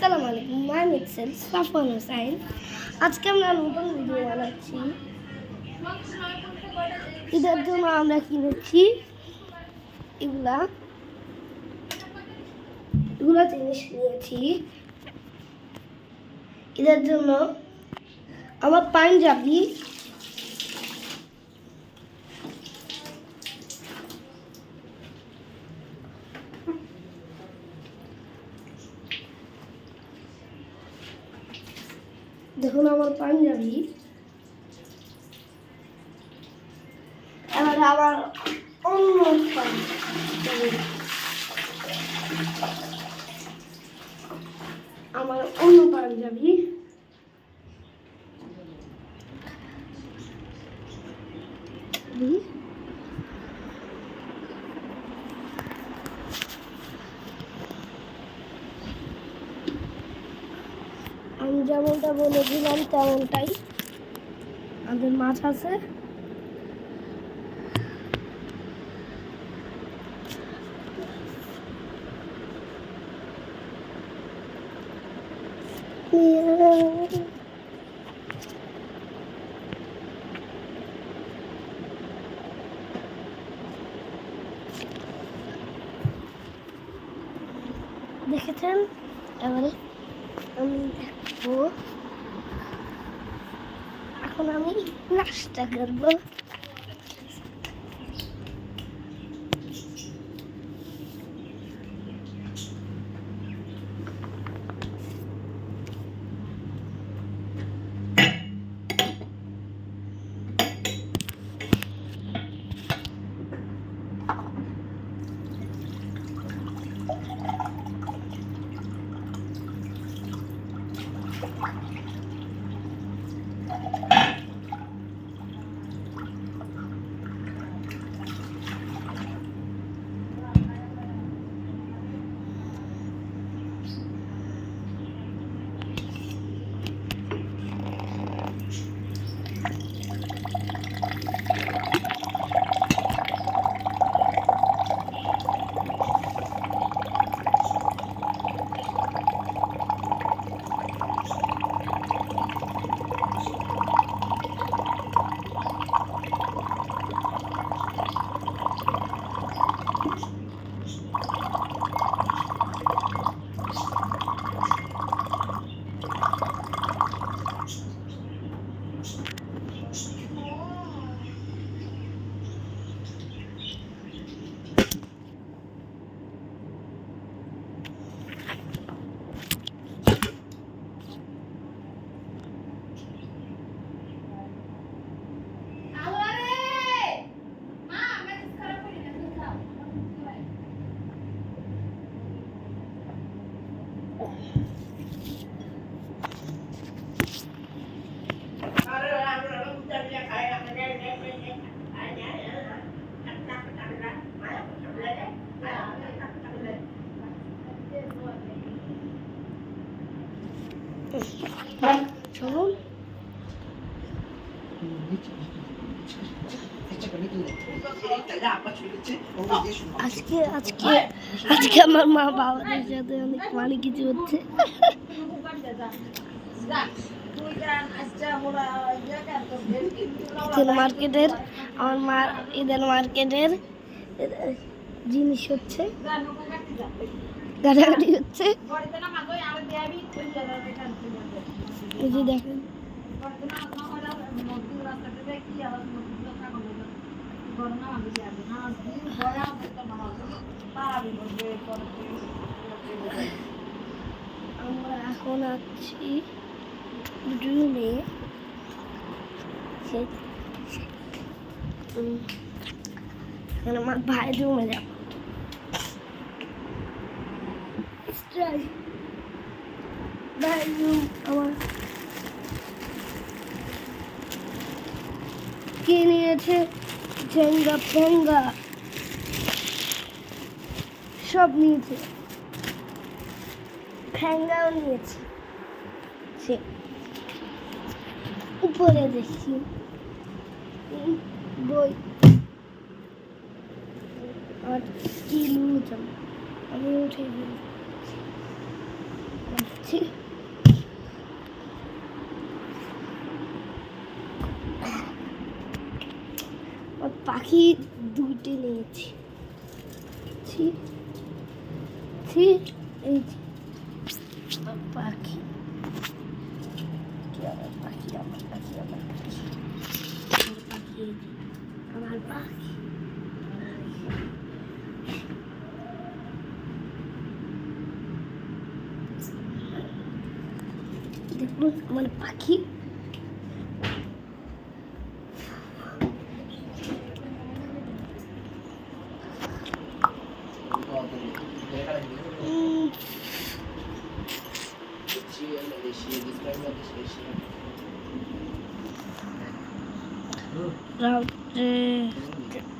আসসালামু আলাইকুম, মাই মিক্সেল সাফওয়ান হোসাইন। আজকে আমরা নতুন ভিডিও বানাচ্ছি। ঈদের জন্য আমরা কিনেছি এগুলা জিনিস নিয়েছি ঈদের জন্য। আমার পাঞ্জাবি, দেখুন আমার পাঞ্জাবি। এবার আবার অন্য পাঞ্জাবি আমি যেমনটা বলেছিলাম তেমনটাই আমাদের মাছ আছে। দেখেছেন? এবারে আমি দেখবো, এখন আমি নাস্তা করবো। চলুন আজকে আজকে আজকে আমার মা বাবাদের সাথে অনেক মানে কিছু হচ্ছে। মার্কেটের আমার মা ঈদের মার্কেটের জিনিস হচ্ছে, গাড়াগাড়ি হচ্ছে। এই যে দেখেন, আমরা এখন আছি রুমে। আমার ভাইয়ের রুমে যাব। ভাইয়ের রুম আমার কে নিয়েছে, ঝেঙ্গা ফেঙ্গা সব নিয়েছে, ফেঙ্গাও নিয়েছে। সে উপরে দেখছি বই আর কি লুচাম, আমি উঠে গেছি। নিয়েছি। পাখি দুইটি নিয়েছি। এই পাখি, আমার পাখি, আমার পাখি, আমার পাখি, আমার পাখি, আমার পাখি। দেখুন আমার পাখি।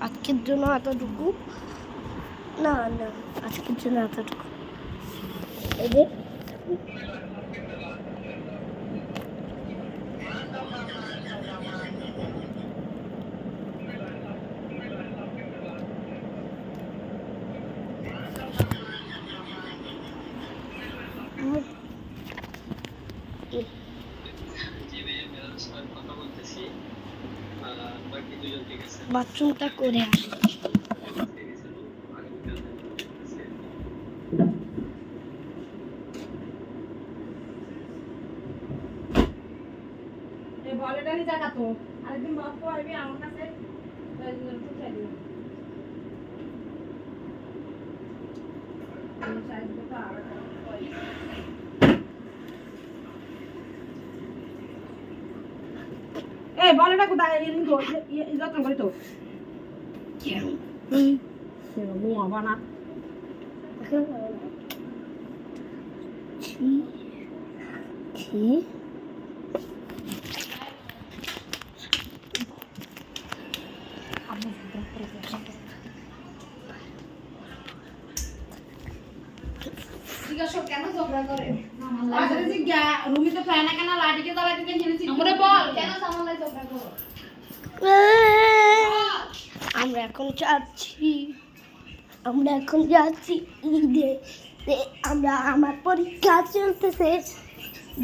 আজকের জন্য এতটুকু, না না আজকের জন্য এতটুকু। এই যে বাথরুমটা করে আসি। বলেটারই জায়গা তো আরেকদিন বাপ করবি আমার কাছে এই বলেটা কোথায় যত্ন করি তো বানা কেন ঝগড়া করে রুমি তো ফ্যান কেন লাঠিকে জ্বালাইতে জেনেছি আমরা বল কেন সামলাই ঝগড়া করো। আমরা এখন যাচ্ছি ঈদে। আমরা আমার পরীক্ষা চলতেছে,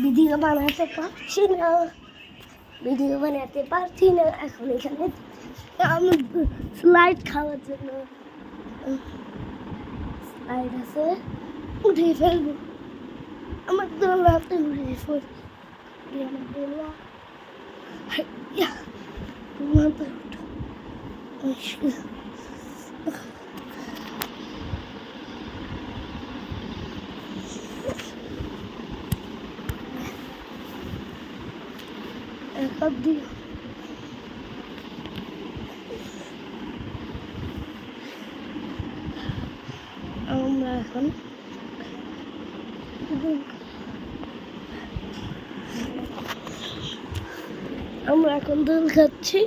ভিডিও বানাতে পারছি না এখন এখানে আমি স্লাইড খাওয়ার জন্য স্লাইড আছে, উঠে ফেলবো। আমার দোলাতে উঠে ফেলবো, আমার দোলা আমরা এখন দোল খাচ্ছি।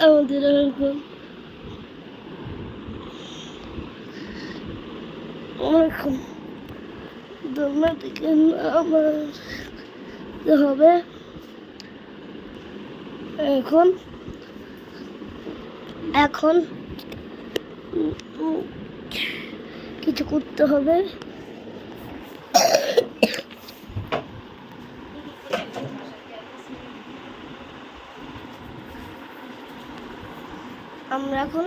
আমাদের এখন দোলনা থেকে আমার হবে এখন কিছু করতে হবে। আমরা এখন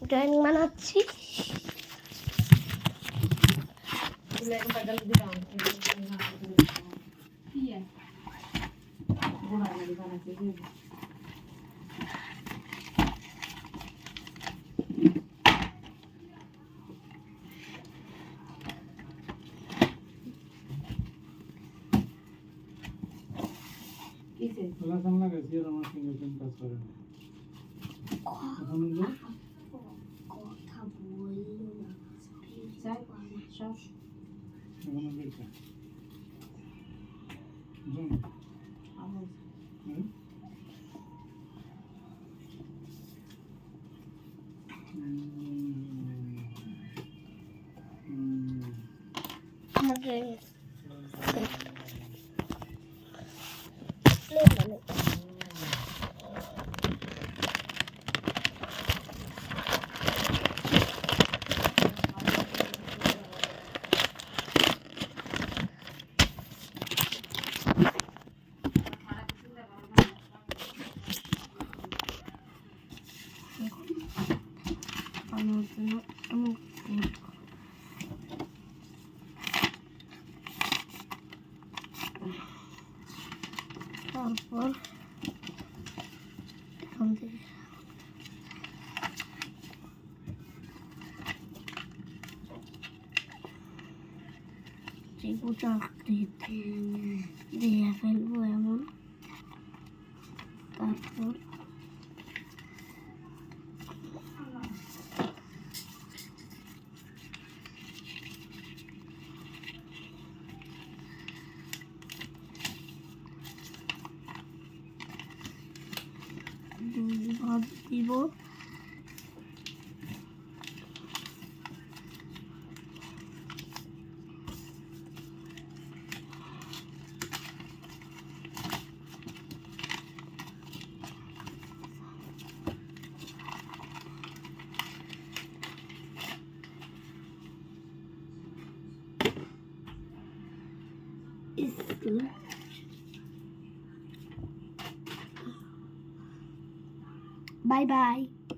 ড্রয়িং বানাচ্ছি। কথা বললো না। এখানে। আমার জন্য এমন তারপর এখান থেকে ত্রিভুজ আকৃতি দিয়ে ফেলবো এমন। তারপর দুই ভাগ দিব। Bye bye.